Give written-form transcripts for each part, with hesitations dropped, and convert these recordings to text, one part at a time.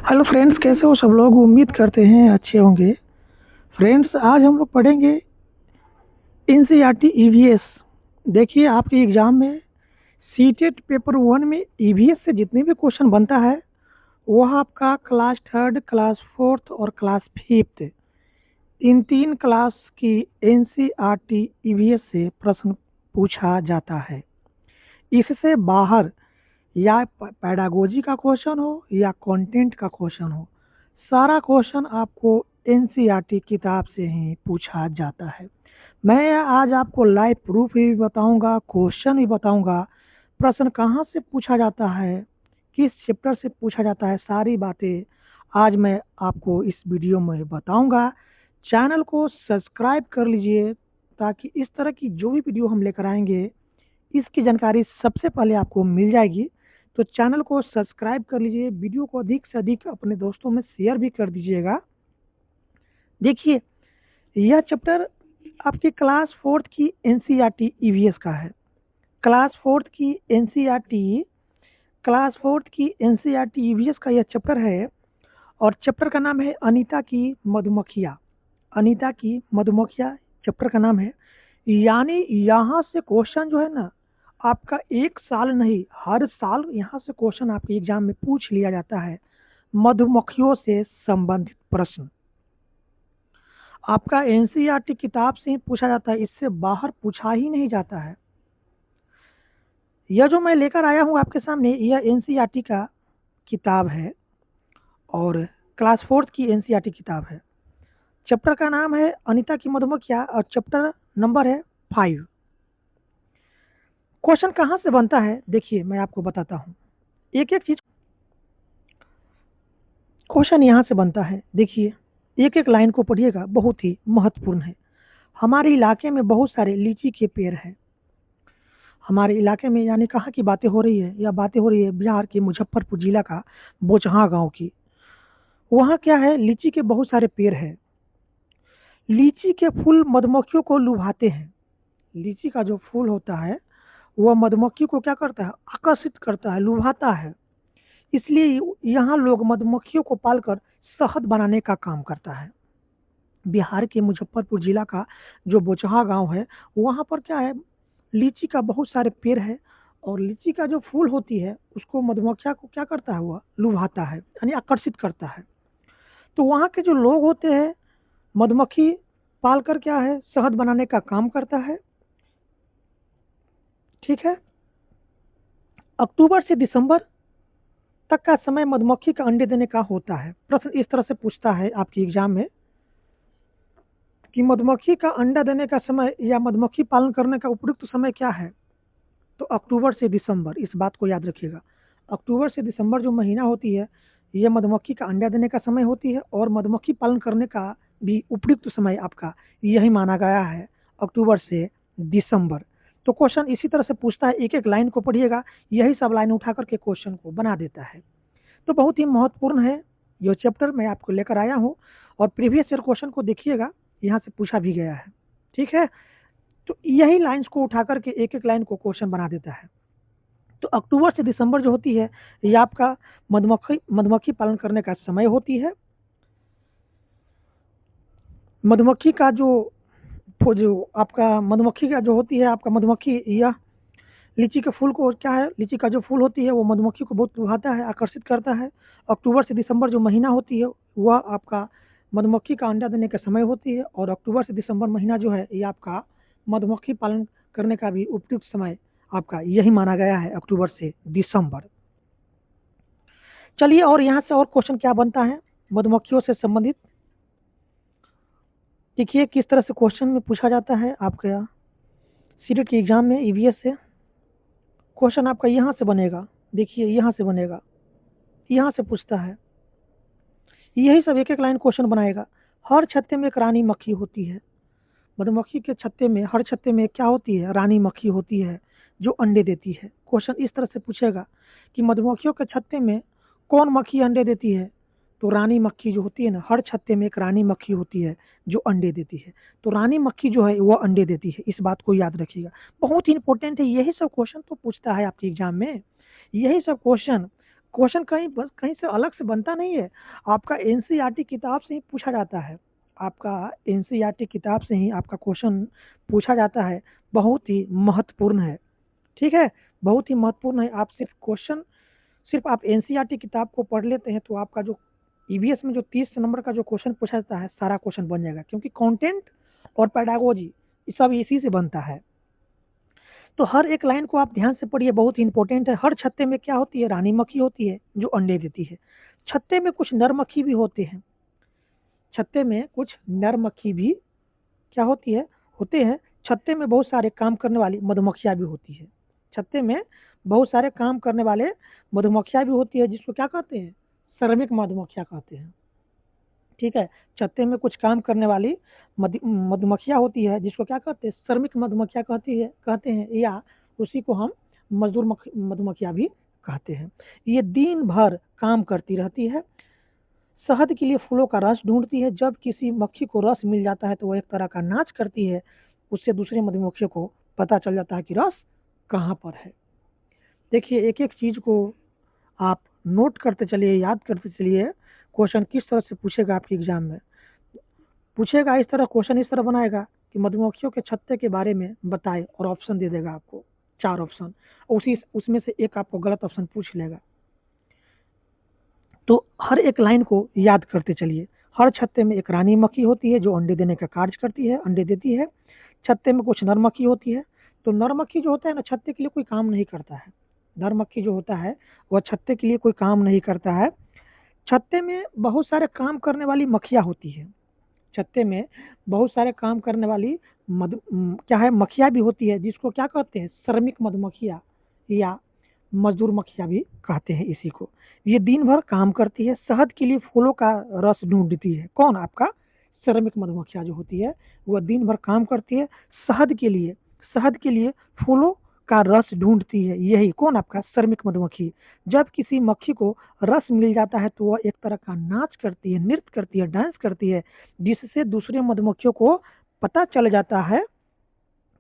Hello friends, कैसे हो सब लोग। उम्मीद करते हैं अच्छे होंगे। फ्रेंड्स, आज हम लोग पढ़ेंगे एनसीईआरटी ईवीएस। देखिए, आपके एग्जाम में सीटेट पेपर वन में ईवीएस से जितने भी क्वेश्चन बनता है वह आपका क्लास थर्ड, क्लास फोर्थ और क्लास फिफ्थ, इन तीन क्लास की एनसीईआरटी ईवीएस से प्रश्न पूछा जाता है। इससे बाहर या पैडागोजी का क्वेश्चन हो या कंटेंट का क्वेश्चन हो, सारा क्वेश्चन आपको एनसीईआरटी किताब से ही पूछा जाता है। मैं आज आपको लाइव प्रूफ भी बताऊंगा, क्वेश्चन भी बताऊंगा, प्रश्न कहाँ से पूछा जाता है, किस चैप्टर से पूछा जाता है, सारी बातें आज मैं आपको इस वीडियो में बताऊंगा। चैनल को सब्सक्राइब कर लीजिए ताकि इस तरह की जो भी वीडियो हम लेकर आएंगे इसकी जानकारी सबसे पहले आपको मिल जाएगी। तो चैनल को सब्सक्राइब कर लीजिए, वीडियो को अधिक से अधिक अपने दोस्तों में शेयर भी कर दीजिएगा। देखिए, यह चैप्टर आपके क्लास फोर्थ की एनसीईआरटी ईवीएस का है। क्लास फोर्थ की एनसीईआरटी ईवीएस का यह चैप्टर है और चैप्टर का नाम है अनीता की मधुमक्खियाँ। अनीता की मधुमक्खियाँ चैप्टर का नाम है। यानी यहाँ से क्वेश्चन जो है ना, आपका एक साल नहीं, हर साल यहाँ से क्वेश्चन आपके एग्जाम में पूछ लिया जाता है। मधुमक्खियों से संबंधित प्रश्न आपका एनसीईआरटी किताब से ही पूछा जाता है, इससे बाहर पूछा ही नहीं जाता है। यह जो मैं लेकर आया हूँ आपके सामने, यह एनसीईआरटी का किताब है और क्लास फोर्थ की एनसीईआरटी किताब है। चैप्टर का नाम है अनीता की मधुमक्खियाँ और चैप्टर नंबर है 5। क्वेश्चन कहाँ से बनता है, देखिए मैं आपको बताता हूँ एक एक चीज। क्वेश्चन यहाँ से बनता है, देखिए एक एक लाइन को पढ़िएगा, बहुत ही महत्वपूर्ण है। हमारे इलाके में बहुत सारे लीची के पेड़ हैं। हमारे इलाके में यानी कहाँ की बातें हो रही है, या बातें हो रही है बिहार के मुजफ्फरपुर जिला का बोचहा गांव की। वहाँ क्या है, लीची के बहुत सारे पेड़ हैं। लीची के फूल मधुमक्खियों को लुभाते हैं। लीची का जो फूल होता है वह मधुमक्खी को क्या करता है, आकर्षित करता है, लुभाता है। इसलिए यहाँ लोग मधुमक्खियों को पालकर शहद बनाने का काम करता है। बिहार के मुजफ्फरपुर जिला का जो बोचहा गांव है, वहाँ पर क्या है, लीची का बहुत सारे पेड़ है और लीची का जो फूल होती है उसको मधुमक्खियाँ को क्या करता है, वह लुभाता है, यानी आकर्षित करता है। तो वहाँ के जो लोग होते हैं, मधुमक्खी पालकर क्या है, शहद बनाने का काम करता है। ठीक है। अक्टूबर से दिसंबर तक का समय मधुमक्खी का अंडे देने का होता है। प्रश्न इस तरह से पूछता है आपके एग्जाम में कि मधुमक्खी का अंडा देने का समय या मधुमक्खी पालन करने का उपयुक्त समय क्या है। तो अक्टूबर से दिसंबर, इस बात को याद रखिएगा। अक्टूबर से दिसंबर जो महीना होती है, यह मधुमक्खी का अंडा देने का समय होती है और मधुमक्खी पालन करने का भी उपयुक्त समय आपका यही माना गया है, अक्टूबर से दिसंबर। तो क्वेश्चन इसी तरह से पूछता है, एक एक लाइन को पढ़िएगा, यही सब लाइन उठा करके क्वेश्चन को बना देता है। तो बहुत ही महत्वपूर्ण है ये चैप्टर मैं आपको लेकर आया हूँ और प्रीवियस ईयर क्वेश्चन को देखिएगा, यहाँ से पूछा भी गया है। ठीक है। तो यही लाइंस को उठा करके एक एक लाइन को क्वेश्चन बना देता है। तो अक्टूबर से दिसंबर जो होती है, ये आपका मधुमक्खी पालन करने का समय होती है। मधुमक्खी का जो आपका मधुमक्खी का जो होती है, आपका मधुमक्खी यह लीची के फूल को क्या है, लीची का जो फूल होती है वो मधुमक्खी को बहुत लुभाता है, आकर्षित करता है। अक्टूबर से दिसंबर जो महीना होती है वह आपका मधुमक्खी का अंडा देने का समय होती है और अक्टूबर से दिसंबर महीना जो है ये आपका मधुमक्खी पालन करने का भी उपयुक्त समय आपका यही माना गया है, अक्टूबर से दिसंबर। चलिए, और यहाँ से और क्वेश्चन क्या बनता है मधुमक्खियों से संबंधित, देखिए किस तरह से क्वेश्चन में पूछा जाता है आपका सीटेट के एग्जाम में ईवीएस से। क्वेश्चन आपका यहाँ से बनेगा, देखिए यहाँ से बनेगा, यहाँ से पूछता है, यही सब एक एक लाइन क्वेश्चन बनाएगा। हर छत्ते में एक रानी मक्खी होती है। मधुमक्खी के छत्ते में, हर छत्ते में क्या होती है, रानी मक्खी होती है जो अंडे देती है। क्वेश्चन इस तरह से पूछेगा कि मधुमक्खियों के छत्ते में कौन मक्खी अंडे देती है। तो रानी मक्खी जो होती है ना, हर छत्ते में एक रानी मक्खी होती है जो अंडे देती है। तो रानी मक्खी जो है वो अंडे देती है, इस बात को याद रखिएगा, बहुत ही इंपॉर्टेंट है। यही सब क्वेश्चन तो पूछता है आपके एग्जाम में, यही सब क्वेश्चन क्वेश्चन कहीं से अलग से बनता नहीं है, आपका एनसीईआरटी किताब से ही पूछा जाता है। आपका एनसीईआरटी किताब से ही आपका क्वेश्चन पूछा जाता है। बहुत ही महत्वपूर्ण है, ठीक है, बहुत ही महत्वपूर्ण है। आप सिर्फ आप एनसीईआरटी किताब को पढ़ लेते हैं तो आपका जो ईवीएस में जो 30 नंबर का जो क्वेश्चन पूछा जाता है सारा क्वेश्चन बन जाएगा, क्योंकि कंटेंट और पेडागोजी सब इसी से बनता है। तो हर एक लाइन को आप ध्यान से पढ़िए, बहुत ही इंपॉर्टेंट है। हर छत्ते में क्या होती है, रानी मक्खी होती है जो अंडे देती है। छत्ते में कुछ नर मक्खी भी होते हैं, छत्ते में कुछ नर मक्खी भी क्या होते हैं। छत्ते में बहुत सारे काम करने वाली मधुमक्खियां भी होती है। छत्ते में बहुत सारे काम करने वाले मधुमक्खियां भी होती है, जिसको क्या कहते हैं, श्रमिक मधुमक्खियां कहते हैं, ठीक है। छत्ते में कुछ काम करने वाली मधुमक्खियां होती है, जिसको क्या कहते हैं, श्रमिक मधुमक्खियां कहते हैं, या उसी को हम मजदूर मधुमक्खियां भी कहते हैं। ये दिन भर काम करती रहती है, शहद के लिए फूलों का रस ढूंढती है। जब किसी मक्खी को रस मिल जाता है तो वह एक तरह का नाच करती है, उससे दूसरे मधुमक्खियों को पता चल जाता है कि रस कहाँ पर है। देखिए, एक एक चीज को आप नोट करते चलिए, याद करते चलिए। क्वेश्चन किस तरह से पूछेगा आपके एग्जाम में, पूछेगा इस तरह, क्वेश्चन इस तरह बनाएगा कि मधुमक्खियों के छत्ते के बारे में बताए, और ऑप्शन दे देगा आपको 4 ऑप्शन, उसमें से एक आपको गलत ऑप्शन पूछ लेगा। तो हर एक लाइन को याद करते चलिए। हर छत्ते में एक रानी मक्खी होती है जो अंडे देने का कार्य करती है, अंडे देती है। छत्ते में कुछ नर मक्खी होती है। तो नर मक्खी जो होता है ना, छत्ते के लिए कोई काम नहीं करता है। नर मक्खी जो होता है वह छत्ते के लिए कोई काम नहीं करता है। छत्ते में बहुत सारे काम करने वाली मक्खियां होती है। छत्ते में बहुत सारे काम करने वाली क्या है, मक्खियां भी होती है, जिसको क्या कहते हैं, श्रमिक मधुमक्खियां या मजदूर मक्खियां भी कहते हैं इसी को। ये दिन भर काम करती है, शहद के लिए फूलों का रस ढूंढती है। कौन, आपका श्रमिक मधुमक्खियां जो होती है वह दिन भर काम करती है, शहद के लिए फूलों का रस ढूंढती है। यही कौन, आपका श्रमिक मधुमक्खी। जब किसी मक्खी को रस मिल जाता है तो वह एक तरह का नाच करती है, नृत्य करती है, डांस करती है, जिससे दूसरे मधुमक्खियों को पता चल जाता है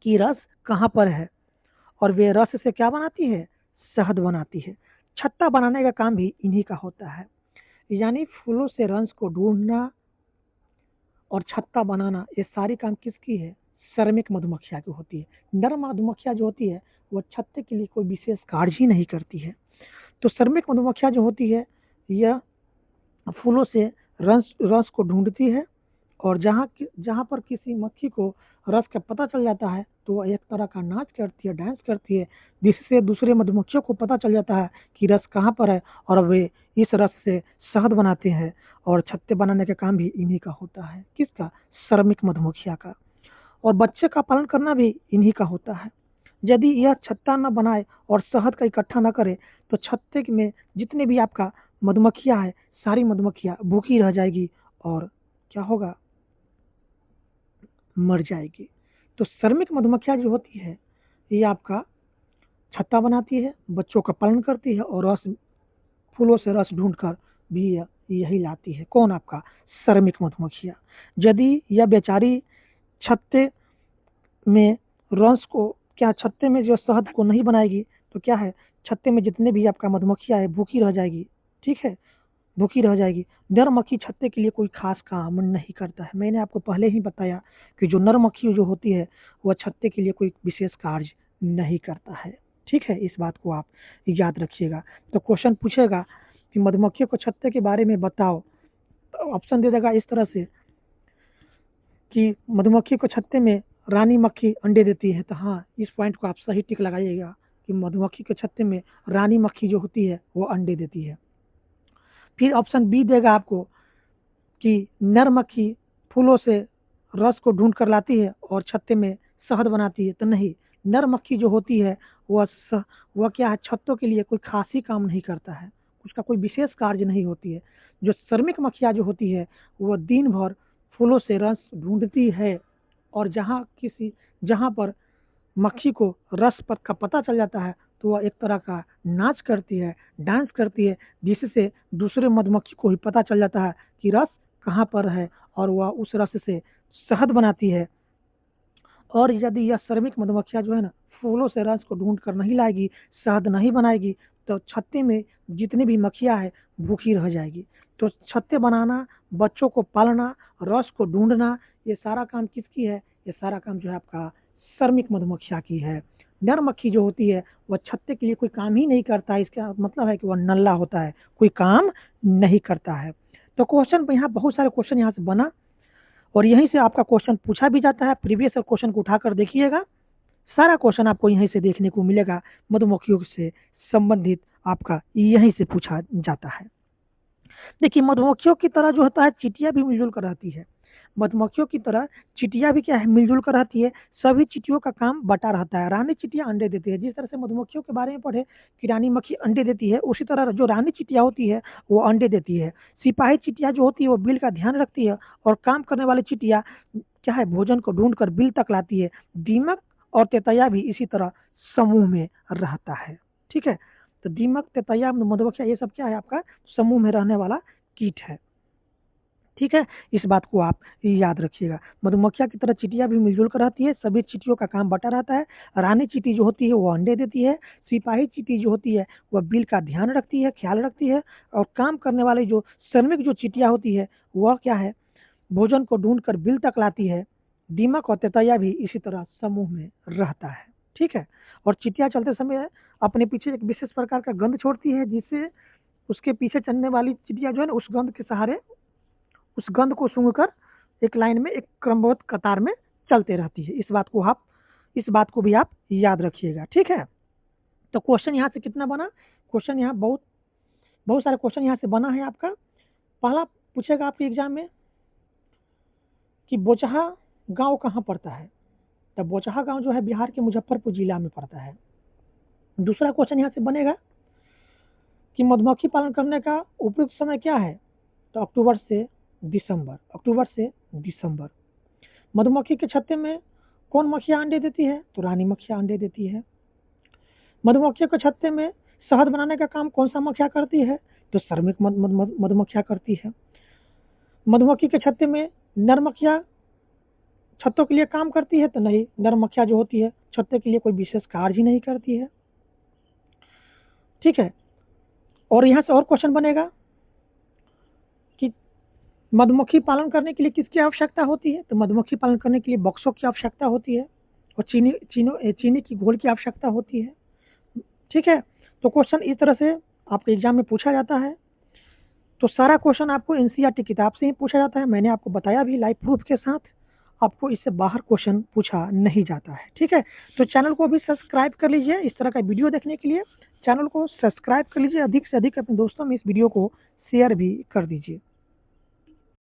कि रस कहाँ पर है, और वे रस से क्या बनाती है, शहद बनाती है। छत्ता बनाने का काम भी इन्हीं का होता है, यानी फूलों से रस को ढूंढना और छत्ता बनाना, ये सारी काम किसकी है, श्रमिक मधुमक्खियां की होती है। नर मधुमक्खियां जो होती है वह छत्ते के लिए कोई विशेष कार्य ही नहीं करती है। तो श्रमिक मधुमक्खियां जो होती है यह फूलों से रस को ढूंढती है, और जहाँ पर किसी मक्खी को रस का पता चल जाता है तो वह एक तरह का नाच करती है, डांस करती है, जिससे दूसरे मधुमक्खियों को पता चल जाता है कि रस कहाँ पर है, और वे इस रस से शहद बनाते हैं। और छत्ते बनाने का काम भी इन्हीं का होता है, किसका, श्रमिक मधुमक्खिया का। और बच्चे का पालन करना भी इन्हीं का होता है। यदि यह छत्ता न बनाए और शहद का इकट्ठा न करे तो छत्ते में जितने भी आपका मधुमक्खियां है, सारी मधुमक्खियां भूखी रह जाएगी और क्या होगा, मर जाएगी। तो श्रमिक मधुमक्खियां जो होती है ये आपका छत्ता बनाती है, बच्चों का पालन करती है, और रस, फूलों से रस ढूंढकर भी यही लाती है। कौन, आपका श्रमिक मधुमक्खियां। यदि यह बेचारी छत्ते में रस को, क्या छत्ते में जो शहद को नहीं बनाएगी तो क्या है, छत्ते में जितने भी आपका मधुमक्खियां है भूखी रह जाएगी, ठीक है, भूखी रह जाएगी। नर मक्खी छत्ते के लिए कोई खास काम नहीं करता है। मैंने आपको पहले ही बताया कि जो नर मक्खी जो होती है वह छत्ते के लिए कोई विशेष कार्य नहीं करता है, ठीक है, इस बात को आप याद रखिएगा। तो क्वेश्चन पूछेगा कि मधुमक्खियों को छत्ते के बारे में बताओ, तो ऑप्शन दे देगा इस तरह से कि मधुमक्खी को छत्ते में रानी मक्खी अंडे देती है। तो हाँ, इस पॉइंट को आप सही टिक लगाइएगा कि मधुमक्खी के छत्ते में रानी मक्खी जो होती है वो अंडे देती है। फिर ऑप्शन बी देगा आपको कि नर मक्खी फूलों से रस को ढूंढ कर लाती है और छत्ते में शहद बनाती है। तो नहीं, नर मक्खी जो होती है वह क्या है, छत्तों के लिए कोई खास ही काम नहीं करता है, उसका कोई विशेष कार्य नहीं होती है। जो श्रमिक मक्खियां जो होती है वह दिन भर फूलों से रस ढूंढती है, और जहाँ पर मक्खी को रस पर का पता चल जाता है तो वह एक तरह का नाच करती है, डांस करती है, जिससे दूसरे मधुमक्खी को ही पता चल जाता है कि रस कहाँ पर है, और वह उस रस से शहद बनाती है। और यदि यह श्रमिक मधुमक्खियां जो है ना फूलों से रस को ढूंढ कर नहीं लाएगी, शहद नहीं बनाएगी, तो छत्ते में जितनी भी मक्खियाँ है भूखी रह जाएगी। तो छत्ते बनाना, बच्चों को पालना, रस को ढूंढना, ये सारा काम किसकी है? ये सारा काम जो है आपका श्रमिक मधुमक्खियाँ की है। नर मक्खी जो होती है वह छत्ते के लिए कोई काम ही नहीं करता है, इसका मतलब है कि वह नल्ला होता है, कोई काम नहीं करता है। तो क्वेश्चन यहाँ बहुत सारे क्वेश्चन यहाँ से बना और यहीं से आपका क्वेश्चन पूछा भी जाता है। प्रीवियस क्वेश्चन को उठाकर देखिएगा, सारा क्वेश्चन आपको यहीं से देखने को मिलेगा। मधुमक्खियों से संबंधित आपका यहीं से पूछा जाता है। देखिए मधुमक्खियों की तरह जो होता है चींटियां भी मिलजुल कर रहती है। मधुमक्खियों की तरह चींटियां भी क्या है? मिलजुल कर रहती है। सभी चींटियों का काम बटा रहता है। रानी चींटियां अंडे देती है। जिस तरह से मधुमक्खियों के बारे में पढ़े कि रानी मक्खी अंडे देती है, उसी तरह जो रानी चींटियां होती है वो अंडे देती है। सिपाही चींटियां जो होती है वो बिल का ध्यान रखती है और काम करने वाली चींटियां क्या है? भोजन को ढूंढ कर बिल तक लाती है। दीमक और तेतैया भी इसी तरह समूह में रहता है। ठीक है, तो दीमक, तेतैया, मधुमक्खियां ये सब क्या है? आपका समूह में रहने वाला कीट है। ठीक है, इस बात को आप याद रखिएगा। मधुमक्खियां की तरह चींटियां भी मिलजुल कर रहती है। सभी चींटियों का काम बटा रहता है। रानी चींटी जो होती है वो अंडे देती है। सिपाही चींटी जो होती है वह बिल का ध्यान रखती है, ख्याल रखती है। और काम करने वाली जो श्रमिक जो चींटियां होती है वह क्या है? भोजन को ढूंढ कर बिल तक लाती है। दीमक और तेतैया भी इसी तरह समूह में रहता है। ठीक है, और चींटियां चलते समय अपने पीछे एक विशेष प्रकार का गंध छोड़ती है, जिससे उसके पीछे चलने वाली चींटियां जो है ना उस गंध के सहारे उस गंध को सूंघकर एक लाइन में, एक क्रमबद्ध कतार में चलते रहती है। इस बात को भी आप याद रखिएगा। ठीक है, तो क्वेश्चन यहाँ से कितना बना? क्वेश्चन यहाँ बहुत सारे क्वेश्चन यहाँ से बना है आपका। पहला पूछेगा आपके एग्जाम में कि बोचहा गांव कहाँ पड़ता है? तो बोचहा गांव जो है बिहार के मुजफ्फरपुर जिला में पड़ता है। दूसरा क्वेश्चन यहाँ से बनेगा कि मधुमक्खी पालन करने का उपयुक्त समय क्या है? तो अक्टूबर से दिसंबर। मधुमक्खी के छत्ते में कौन मक्खियां अंडे देती है? तो रानी मक्खियां अंडे देती है। मधुमक्खियों के छत्ते में शहद बनाने का काम कौन सा मक्खियां करती है? तो श्रमिक मधुमक्खियां करती है। मधुमक्खी के छत्ते में नर मक्खियां छत्तों के लिए काम करती है? तो नहीं, नर मक्खियां जो होती है छत्ते के लिए कोई विशेष कार्य ही नहीं करती है। ठीक है, और यहाँ से और क्वेश्चन बनेगा कि मधुमक्खी पालन करने के लिए किसकी आवश्यकता होती है? तो मधुमक्खी पालन करने के लिए बक्सों की आवश्यकता होती है और चीनी की घोल की आवश्यकता होती है। ठीक है, तो क्वेश्चन इस तरह से आपके एग्जाम में पूछा जाता है। तो सारा क्वेश्चन आपको एनसीईआरटी किताब से ही पूछा जाता है। मैंने आपको बताया भी लाइव प्रूफ के साथ, आपको इससे बाहर क्वेश्चन पूछा नहीं जाता है। ठीक है, तो चैनल को भी सब्सक्राइब कर लीजिए। इस तरह का वीडियो देखने के लिए चैनल को सब्सक्राइब कर लीजिए। अधिक से अधिक अपने दोस्तों में इस वीडियो को शेयर भी कर दीजिए।